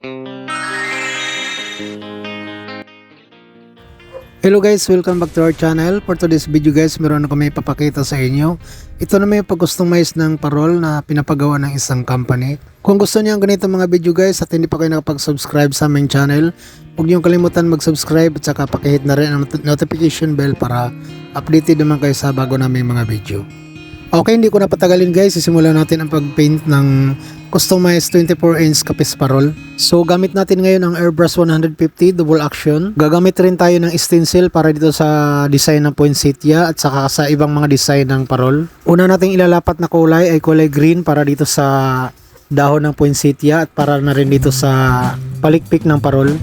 Hello guys, welcome back to our channel. For today's video guys, meron ako may papakita sa inyo. Ito na may pag-customize ng parol na pinapagawa ng isang company. Kung gusto niyo ang ganito mga video guys at hindi pa kayo nakapag-subscribe sa aming channel, huwag niyo kalimutan mag-subscribe at saka pakihit na rin ang notification bell para updated naman kayo sa bago naming mga video. Okay, hindi ko na patagalin guys, sisimulan natin ang pag-paint ng customized 24-inch Capiz parol. So gamit natin ngayon ang airbrush 150 double action. Gagamit rin tayo ng stencil para dito sa design ng poinsettia at saka sa ibang mga design ng parol. Una nating ilalapat na kulay ay kulay green para dito sa dahon ng poinsettia at para na rin dito sa palikpik ng parol.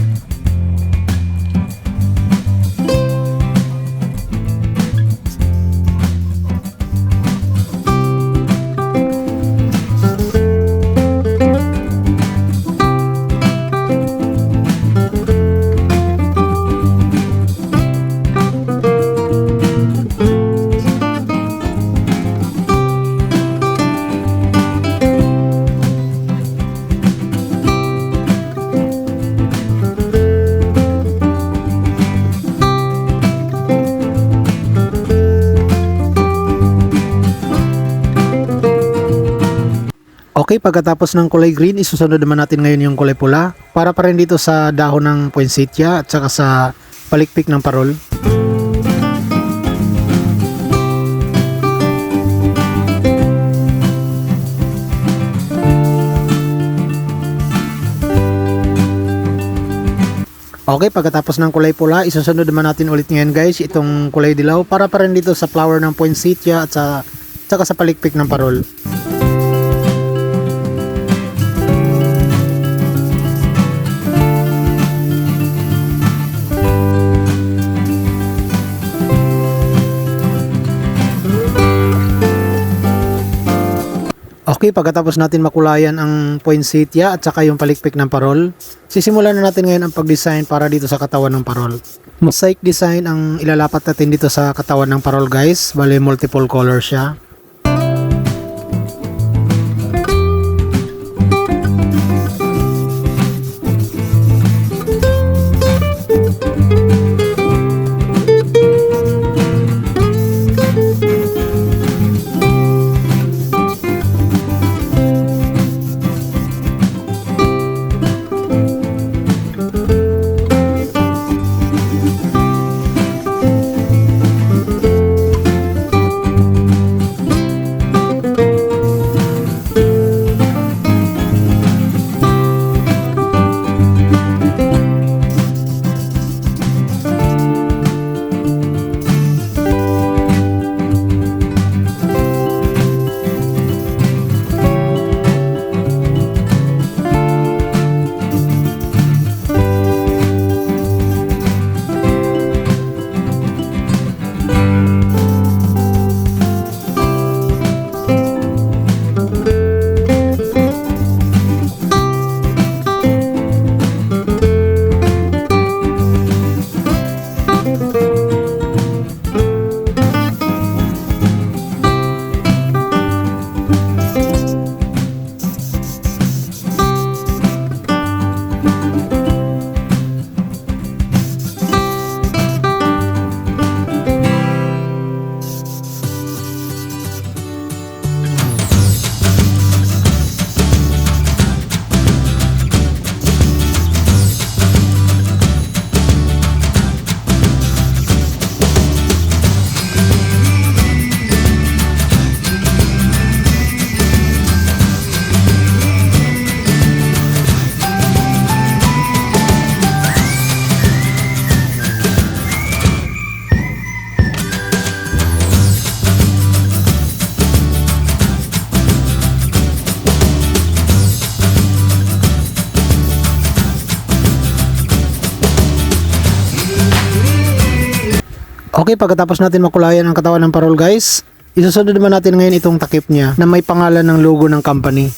Okay, pagkatapos ng kulay green, isusunod naman natin ngayon yung kulay pula para pa rin dito sa dahon ng poinsettia at saka sa palikpik ng parol. Okay, pagkatapos ng kulay pula, isusunod naman natin ulit ngayon guys itong kulay dilaw para pa rin dito sa flower ng poinsettia at saka sa palikpik ng parol. Okay, pagkatapos natin makulayan ang poinsettia at saka yung palikpik ng parol, sisimulan na natin ngayon ang pag-design para dito sa katawan ng parol. Mosaic design ang ilalapat natin dito sa katawan ng parol guys, bali multiple color siya. Okay, pagkatapos natin makulayan ang katawan ng parol guys, isusunod naman natin ngayon itong takip niya na may pangalan ng logo ng company.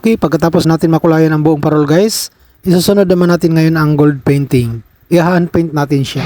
Okay, pagkatapos natin makulayan ang buong parol guys, isusunod naman natin ngayon ang gold painting. I-hand paint natin siya.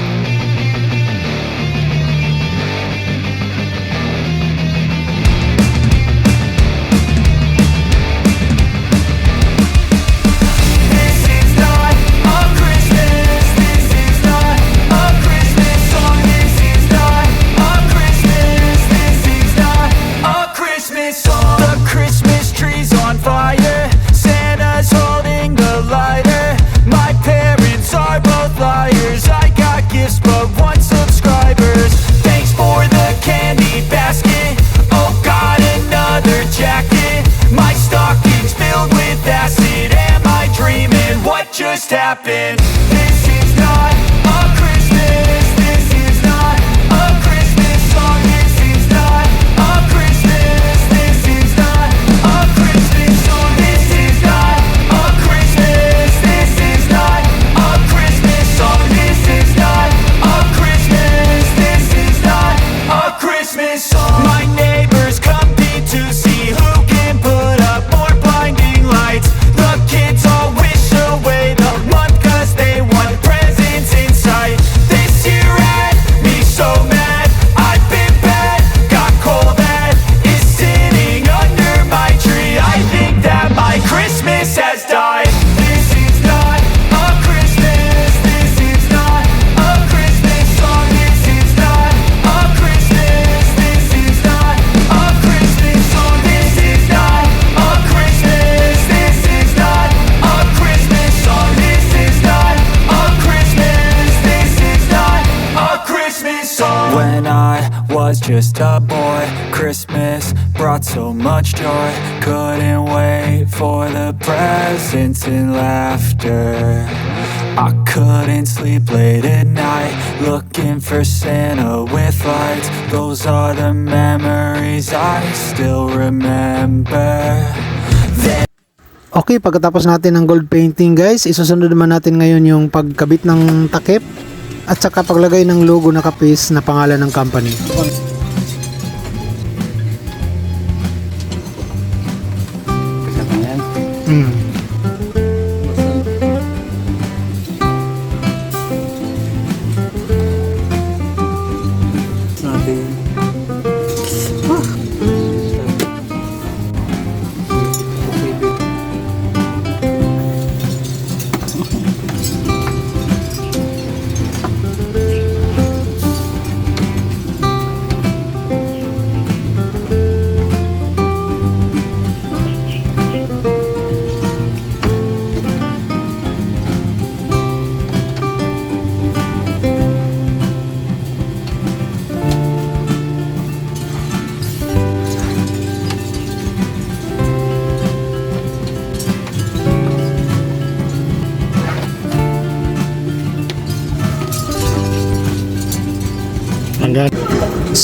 Just happened. This is not a Christmas. This is not a Christmas song. This is not a Christmas. This is not a Christmas song. This is not a Christmas. This is not a Christmas song. This is not a Christmas. This is not a Christmas song. My neighbors compete to see who can put up more blinding lights. The kids all wish away the month 'cause they want presents in sight. This year had me so mad, I've been bad, got coal that is sitting under my tree. I think that my Christmas has died. This is not a Christmas. This is not a Christmas song. This is not a Christmas. This is not a Christmas song. This is not a Christmas. This is not a Christmas song. This is not a Christmas. This is not a Christmas song. When I was just a boy, Christmas brought so much joy. Couldn't wait for the presents and laughter. I couldn't sleep late at night, looking for Santa with lights. Those are the memories I still remember. Okay, pagkatapos natin ng gold painting guys, isusunod naman natin ngayon yung pagkabit ng takip at saka paglagay ng logo na Capiz na pangalan ng company.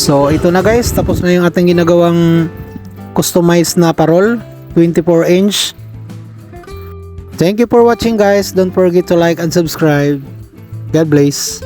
So ito na guys, tapos na yung ating ginagawang customized na parol, 24 inch. Thank you for watching guys. Don't forget to like and subscribe. God bless.